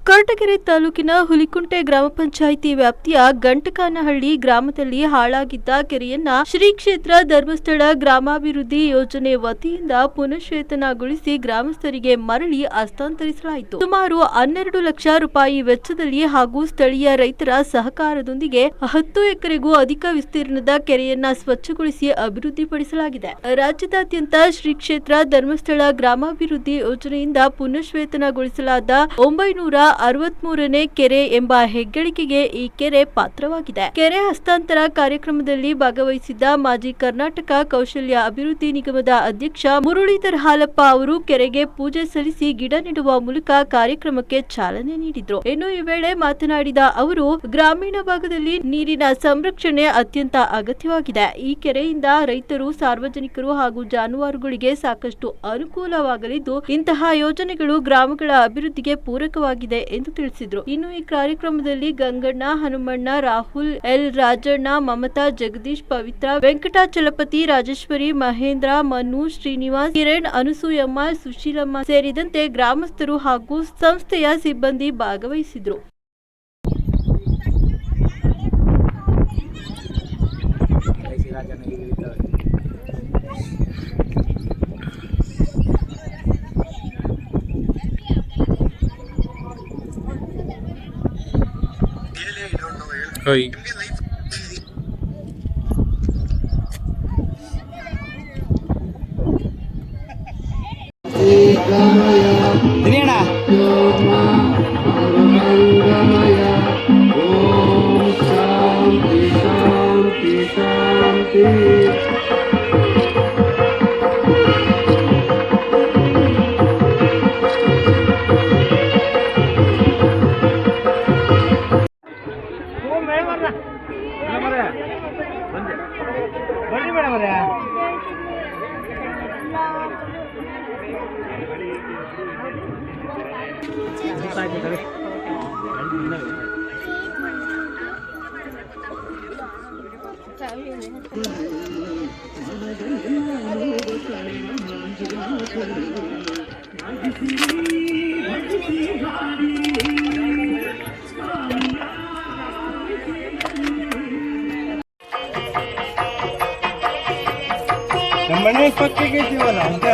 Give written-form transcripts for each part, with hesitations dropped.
ಕೊರಟಗೆರೆ ತಾಲೂಕಿನ ಹುಲಿಕುಂಟೆ ಗ್ರಾಮ ಪಂಚಾಯಿತಿ ವ್ಯಾಪ್ತಿಯ ಗಂಟಕಾನಹಳ್ಳಿ ಗ್ರಾಮದಲ್ಲಿ ಹಾಳಾಗಿದ್ದ ಕೆರೆಯನ್ನ ಶ್ರೀ ಕ್ಷೇತ್ರ ಧರ್ಮಸ್ಥಳ ಗ್ರಾಮಾಭಿವೃದ್ಧಿ ಯೋಜನೆ ವತಿಯಿಂದ ಪುನಶ್ಚೇತನಗೊಳಿಸಿ ಗ್ರಾಮಸ್ಥರಿಗೆ ಮರಳಿ ಹಸ್ತಾಂತರಿಸಲಾಯಿತು. ಸುಮಾರು 12 ಲಕ್ಷ ರೂಪಾಯಿ ವೆಚ್ಚದಲ್ಲಿ ಹಾಗೂ ಸ್ಥಳೀಯ ರೈತರ ಸಹಕಾರದೊಂದಿಗೆ 10 ಎಕರೆಗೂ ಅಧಿಕ ವಿಸ್ತೀರ್ಣದ ಕೆರೆಯನ್ನ ಸ್ವಚ್ಛಗೊಳಿಸಿ ಅಭಿವೃದ್ಧಿಪಡಿಸಲಾಗಿದೆ. ರಾಜ್ಯದಾದ್ಯಂತ ಶ್ರೀ ಕ್ಷೇತ್ರ ಧರ್ಮಸ್ಥಳ ಗ್ರಾಮಾಭಿವೃದ್ಧಿ ಯೋಜನೆಯಿಂದ ಪುನಶ್ಚೇತನಗೊಳಿಸಲಾದ 963ನೇ ಕೆರೆ ಎಂಬ ಹೆಗ್ಗಳಿಕೆಗೆ ಈ ಕೆರೆ ಪಾತ್ರವಾಗಿದೆ. ಕೆರೆ ಹಸ್ತಾಂತರ ಕಾರ್ಯಕ್ರಮದಲ್ಲಿ ಭಾಗವಹಿಸಿದ್ದ ಮಾಜಿ ಕರ್ನಾಟಕ ಕೌಶಲ್ಯ ಅಭಿವೃದ್ಧಿ ನಿಗಮದ ಅಧ್ಯಕ್ಷ ಮುರಳೀಧರ್ ಹಾಲಪ್ಪ ಅವರು ಕೆರೆಗೆ ಪೂಜೆ ಸಲ್ಲಿಸಿ ಗಿಡ ನೆಡುವ ಮೂಲಕ ಕಾರ್ಯಕ್ರಮಕ್ಕೆ ಚಾಲನೆ ನೀಡಿದರು. ಇನ್ನು ಈ ವೇಳೆ ಮಾತನಾಡಿದ ಅವರು, ಗ್ರಾಮೀಣ ಭಾಗದಲ್ಲಿ ನೀರಿನ ಸಂರಕ್ಷಣೆ ಅತ್ಯಂತ ಅಗತ್ಯವಾಗಿದೆ. ಈ ಕೆರೆಯಿಂದ ರೈತರು, ಸಾರ್ವಜನಿಕರು ಹಾಗೂ ಜಾನುವಾರುಗಳಿಗೆ ಸಾಕಷ್ಟು ಅನುಕೂಲವಾಗಲಿದ್ದು, ಇಂತಹ ಯೋಜನೆಗಳು ಗ್ರಾಮಗಳ ಅಭಿವೃದ್ಧಿಗೆ ಪೂರಕವಾಗಿದೆ ಎಂದು ತಿಳಿಸಿದರು. ಇನ್ನು ಈ ಕಾರ್ಯಕ್ರಮದಲ್ಲಿ ಗಂಗಣ್ಣ, ಹನುಮಣ್ಣ, ರಾಹುಲ್, ಎಲ್ ರಾಜಣ್ಣ, ಮಮತಾ, ಜಗದೀಶ್, ಪವಿತ್ರ, ವೆಂಕಟಾಚಲಪತಿ, ರಾಜೇಶ್ವರಿ, ಮಹೇಂದ್ರ, ಮನು, ಶ್ರೀನಿವಾಸ್, ಕಿರಣ್, ಅನುಸೂಯಮ್ಮ, ಸುಶೀಲಮ್ಮ ಸೇರಿದಂತೆ ಗ್ರಾಮಸ್ಥರು ಹಾಗೂ ಸಂಸ್ಥೆಯ ಸಿಬ್ಬಂದಿ ಭಾಗವಹಿಸಿದರು. Oi. ಬನ್ನಿ ಮೇಡಮ್ ಅವರೇ. ನಮ್ಮ ಮನೆ ಪಕ್ಕಕ್ಕೆ ಇದ್ದೀವಲ್ಲ ಅಂತ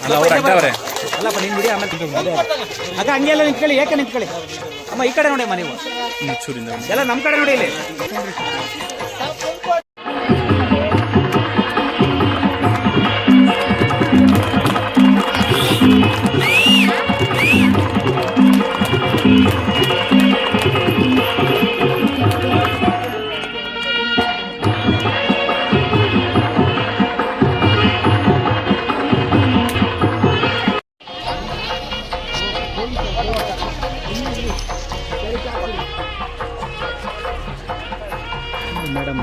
ಅಲ್ಲಪ್ಪ ನೀನು ಬಿಡಿ. ಆಮೇಲೆ ಅಕ್ಕ ಹಂಗೆಲ್ಲ ನಿಂತ್ಕೊಳ್ಳಿ, ಏಕೆ ನಿಂತ್ಕೊಳ್ಳಿ ಅಮ್ಮ. ಈ ಕಡೆ ನೋಡಿ ಅಮ್ಮ, ನೀವು ಎಲ್ಲ ನಮ್ಮ ಕಡೆ ನೋಡಿ. ಇಲ್ಲಿ ಮೇಡಮ್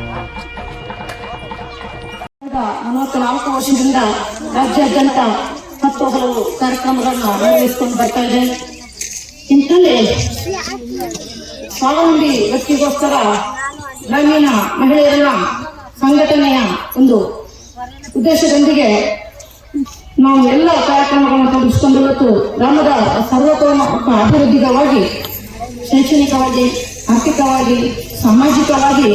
44 ವರ್ಷದಿಂದ ರಾಜ್ಯಾದ್ಯಂತ 10 ಹಲವು ಕಾರ್ಯಕ್ರಮಗಳನ್ನು ನಿರ್ವಹಿಸಿಕೊಂಡು ಬರ್ತಾ ಇದೆ. ಇಂಥಲ್ಲಿ ಸ್ವಾವಲಂಬಿ ವ್ಯಕ್ತಿಗೋಸ್ಕರ ಗ್ರಾಮೀಣ ಮಹಿಳೆಯರ ಸಂಘಟನೆಯ ಒಂದು ಉದ್ದೇಶದೊಂದಿಗೆ ನಾವು ಎಲ್ಲ ಕಾರ್ಯಕ್ರಮಗಳನ್ನು ತೊಡಗಿಸಿಕೊಂಡು ಇವತ್ತು ಗ್ರಾಮದ ಸರ್ವತೋಮುಖ ಅಭಿವೃದ್ಧಿಗಾಗಿ, ಶೈಕ್ಷಣಿಕವಾಗಿ, ಆರ್ಥಿಕವಾಗಿ, ಸಾಮಾಜಿಕವಾಗಿ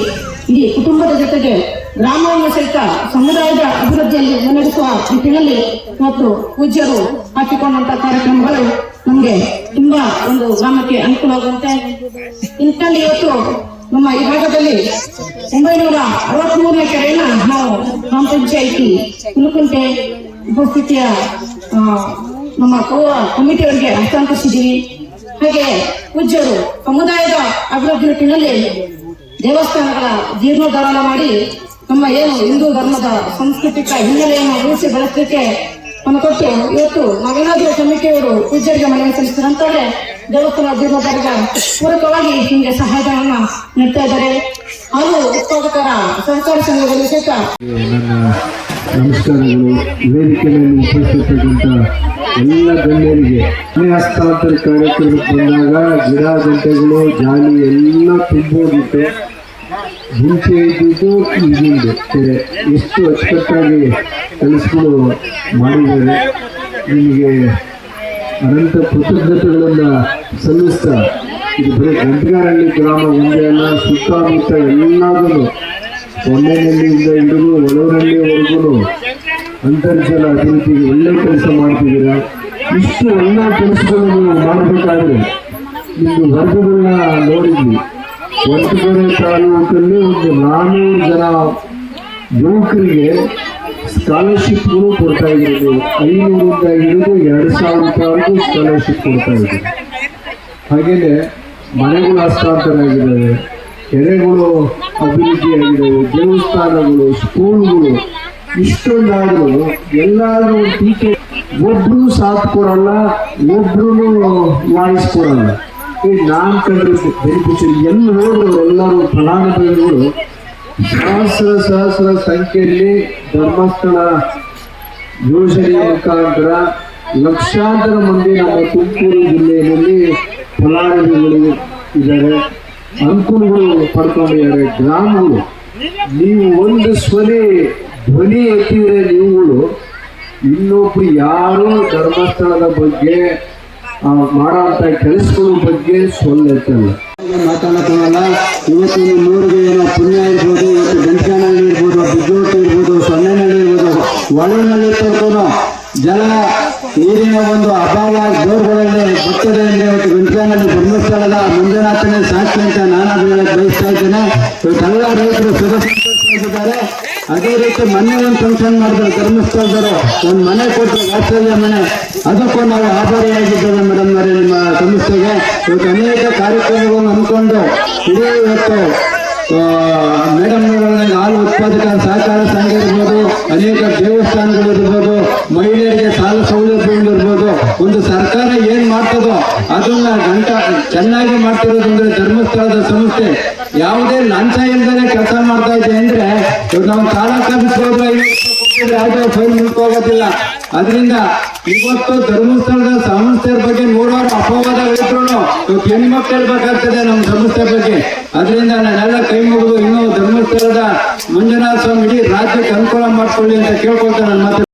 ಇಡೀ ಕುಟುಂಬದ ಜೊತೆಗೆ ಗ್ರಾಮವನ್ನು ಸಹಿತ ಸಮುದಾಯದ ಅಭಿವೃದ್ಧಿಯಲ್ಲಿ ಮುನ್ನಡೆಸುವ ನಿಟ್ಟಿನಲ್ಲಿ ಮತ್ತು ಪೂಜ್ಯರು ಹಾಕಿಕೊಂಡಂತಹ ಕಾರ್ಯಕ್ರಮಗಳು ನಮಗೆ ತುಂಬಾ ಒಂದು ಗ್ರಾಮಕ್ಕೆ ಅನುಕೂಲವಾಗುವಂತೆ. ಇಂಥಲ್ಲಿ ಇವತ್ತು ನಮ್ಮ ಈ ಭಾಗದಲ್ಲಿ 963ನೇ ಕೆರೆಯನ್ನ ನಾವು ಗ್ರಾಮ ಪಂಚಾಯಿತಿ ಹುಲಿಕುಂಟೆ ಉಪಸ್ಥಿತಿಯ ನಮ್ಮ ಕಮಿಟಿಯವರಿಗೆ ಹಸ್ತಾಂತರಿಸಿದ್ದೀವಿ. ಹಾಗೆ ಪೂಜ್ಯರು ಸಮುದಾಯದ ಅಭಿವೃದ್ಧಿ ನಿಟ್ಟಿನಲ್ಲಿ ದೇವಸ್ಥಾನಗಳ ಜೀರ್ಣೋದ್ಧಾರ ಮಾಡಿ ನಮ್ಮ ಏನು ಹಿಂದೂ ಧರ್ಮದ ಸಾಂಸ್ಕೃತಿಕ ಹಿನ್ನೆಲೆಯನ್ನು ಉಳಿಸಿ ಬೆಳೆಸಲಿಕ್ಕೆ ಕೊಟ್ಟು ಇವತ್ತು ನಾವೇನಾದ್ರೂ ಕಮಿಟಿಯವರು ಪೂಜ್ಯರಿಗೆ ಮನವಿ ಸಲ್ಲಿಸಿದಂತಾದ್ರೆ ದೇವಸ್ಥಾನ ಜೀರ್ಣೋದ್ಧಾರದ ಪೂರಕವಾಗಿ ಹಿಂಗೆ ಸಹಾಯಧನವನ್ನ ನೀಡ್ತಾ ಇದ್ದಾರೆ. ಹಾಗೂ ಉತ್ಪಾದಕರ ಸಹಕಾರಿ ಸಂಘದಲ್ಲಿ ಸಹಿತ ನಮಸ್ಕಾರಗಳು. ವೇದಿಕೆ ಮೇಲೆ ಉಪಸ್ಥಿತರಿದ್ದಂಥ ಎಲ್ಲ ಗಣ್ಯರಿಗೆ ಮನೆ ಹಸ್ತಾಂತರ ಕಾರ್ಯಕ್ರಮಕ್ಕೆ ಬಂದಾಗ ಗಿಡ ಗಂಟೆಗಳು ಜಾಲಿ ಎಲ್ಲ ತುಂಬೋಗಿತ್ತು. ಮುಂಚೆ ಇದ್ದಿದ್ದು ಈಗಿಂದು ಕೆರೆ ಎಷ್ಟು ಅಚ್ಚುಕಟ್ಟಾಗಿ ಕೆಲಸಗಳು ಮಾಡಿದ್ದಾರೆ. ನಿಮಗೆ ಅನಂತ ಕೃತಜ್ಞತೆಗಳನ್ನು ಸಲ್ಲಿಸ್ತಾ, ಇದು ಬರೀ ಗಂಟಗಾರಹಳ್ಳಿ ಗ್ರಾಮ ಒಂದೇ ಅಲ್ಲ, ಸುತ್ತಮುತ್ತ ಎಲ್ಲದೂ ಹೊನ್ನೇನಹಳ್ಳಿಯಿಂದ ಹಿಡಿದು ಒಳವನಹಳ್ಳಿವರೆಗೂ ಅಂತರ್ಜಲ ಅಭಿವೃದ್ಧಿಗೆ ಒಳ್ಳೆ ಕೆಲಸ ಮಾಡ್ತಿದ್ದೀರಾ. ಇಷ್ಟು ಒಳ್ಳೆ ಕೆಲಸಗಳನ್ನು ಮಾಡಬೇಕಾದ್ರೆ ನಿಮ್ದು ವರ್ಗಗಳನ್ನ ನೋಡಿದ್ವಿ. ಹೊಸಕೆರೆ ತಾಲೂಕಲ್ಲಿ ಒಂದು 400 ಜನ ಯುವಕರಿಗೆ ಸ್ಕಾಲರ್ಶಿಪ್ಗಳು ಕೊಡ್ತಾ ಇದ್ದೀರಿ. 500ರಿಂದ ಹಿಡಿದು 2,000 ರೂಪಾಯಿವರೆಗೂ ಸ್ಕಾಲರ್ಶಿಪ್ ಕೊಡ್ತಾ ಇದ್ದೀರಿ. ಹಾಗೆಯೇ ಮನೆಗಳು ಹಸ್ತಾಂತರ ಆಗಿದ್ದಾವೆ, ಕೆರೆಗಳು ಅಭಿವೃದ್ಧಿಯಾಗಿದ್ದಾವೆ, ದೇವಸ್ಥಾನಗಳು, ಸ್ಕೂಲ್ಗಳು. ಇಷ್ಟೊಂದಾದರೂ ಎಲ್ಲಾದ್ರೂ ಟೀಕೆ ಒಬ್ರು ಸಾಥ್ ಕೊಡಲ್ಲ, ಒಬ್ರು ವಾಯ್ಸ್ ಕೊಡಲ್ಲ. ಈ ನಾನು ಕಂಡಿದ್ದು ಬೆನಿಫಿಷರಿ ಎಲ್ಲಿ ಹೋದ್ರು ಎಲ್ಲರೂ ಫಲಾನುಭವಿಗಳು ಸಹಸ್ರ ಸಂಖ್ಯೆಯಲ್ಲಿ ಧರ್ಮಸ್ಥಳ ಯೋಜನೆಯ ಮುಖಾಂತರ ಲಕ್ಷಾಂತರ ಮಂದಿ ನಮ್ಮ ತುಮಕೂರು ಜಿಲ್ಲೆಯಲ್ಲಿ ಫಲಾನುಭವಿಗಳು ಇದ್ದಾರೆ, ಅನುಕೂಲಗಳು ಪಡ್ಕೊಂಡಿದ್ದಾರೆ. ಗ್ರಾಮಗಳು ನೀವು ಒಂದು ಧ್ವನಿ ಎತ್ತಿದ್ರೆ ನೀವುಗಳು ಇನ್ನೊಬ್ರು ಯಾರು ಧರ್ಮಸ್ಥಳದ ಬಗ್ಗೆ ಮಾಡೋಂಥ ಕೆಲಸಗಳ ಬಗ್ಗೆ ಸೊಲ್ಲೆತ್ತಲ್ಲ, ಮಾತಾಡೋಕ್ಕಲ್ಲ. ಇವತ್ತು ನಿಮ್ಮೂರಿಗೆ ಏನೋ ಪುಣ್ಯ ಇರ್ಬೋದು, ಇವತ್ತು ಗಂಟನಹಳ್ಳಿ ಇರ್ಬೋದು, ಬಿದ್ದೋಟಿ ಇರ್ಬೋದು, ಸೊನ್ನೆನಹಳ್ಳಿ ಇರ್ಬೋದು, ಒಳನಲ್ಲಿ ತರ್ಕೊಂಡು ಜಲ ನೀರಿನ ಒಂದು ಅಭಾವ ಬೋರ್ಗಳಲ್ಲಿ ಬರ್ತದೆ ಅಂದರೆ ಇವತ್ತು ಗಂಟನಹಳ್ಳಿ ಧರ್ಮಸ್ಥಳದ ಮಂಜುನಾಥನೇ ಸಾಕ್ಷಿ ಅಂತ ನಾನು ಅದನ್ನ ಬಯಸ್ತಾ ಇದ್ದೇನೆ. ಇವತ್ತೆಲ್ಲ ರೈತರು ಸುರಕ್ಷಿತವಾಗಿದ್ದಾರೆ. ಅದೇ ರೀತಿ ಮೊನ್ನೆ ಒಂದು ಫಂಕ್ಷನ್ ಮಾಡಿದ್ರು ಧರ್ಮಸ್ಥಳದವರು, ಒಂದು ಮನೆ ಕೊಟ್ಟರು, ವಾತ್ಸಲ್ಯ ಮನೆ. ಅದಕ್ಕೂ ನಾವು ಆಭಾರಿಯಾಗಿದ್ದೇವೆ ಮೇಡಮ್ ಅವರೇ ನಿಮ್ಮ ಸಂಸ್ಥೆಗೆ. ಇವತ್ತು ಅನೇಕ ಕಾರ್ಯಕ್ರಮಗಳನ್ನು ಹಮ್ಮಿಕೊಂಡು ಇಡೀ ಇವತ್ತು ಮೇಡಮ್ ಹಾಲು ಉತ್ಪಾದಕರ ಸಹಕಾರ ಸಂಘ ಇರ್ಬೋದು, ಅನೇಕ ದೇವಸ್ಥಾನಗಳು ಇರ್ಬೋದು, ಮಹಿಳೆಯರಿಗೆ ಸಾಲ ಸೌಲಭ್ಯಗಳು ಇರ್ಬೋದು, ಒಂದು ಸರ್ಕಾರ ಏನ್ ಮಾಡ್ತದೋ ಅದನ್ನ ಚೆನ್ನಾಗಿ ಮಾಡ್ತಿರೋದಂದ್ರೆ ಧರ್ಮಸ್ಥಳದ ಸಂಸ್ಥೆ ಯಾವುದೇ ಲಂಚ ಇಲ್ಲದೆ ಕೆಲಸ ಮಾಡ್ತಾ ಇದೆ. ಅಂದ್ರೆ ನಾವು ತಾಲೂಕು ಆಫೀಸ್ಗೆ ಹೋದ್ರೆ ಯಾವುದೇ ಫೈಲ್ ಹೋಗೋದಿಲ್ಲ. ಅದರಿಂದ ಇವತ್ತು ಧರ್ಮಸ್ಥಳದ ಸಂಸ್ಥೆಯ ಬಗ್ಗೆ ನೂರಾರು ಅಪವಾದಗಳಿದ್ರು ಇವತ್ತು ಹೆಣ್ಮಕ್ಳು ಹೇಳ್ಬೇಕಾಗ್ತದೆ ನಮ್ಮ ಸಂಸ್ಥೆ ಬಗ್ಗೆ. ಅದರಿಂದ ನಾನೆಲ್ಲ ಕೈ ಮುಗಿದು ಇನ್ನೂ ಧರ್ಮಸ್ಥಳದ ಮಂಜುನಾಥ ಸ್ವಾಮಿ ಇಡೀ ರಾಜ್ಯಕ್ಕೆ ಅನುಕೂಲ ಮಾಡ್ಕೊಳ್ಳಿ ಅಂತ ಕೇಳ್ಕೊಳ್ತೇನೆ. ನನ್ನ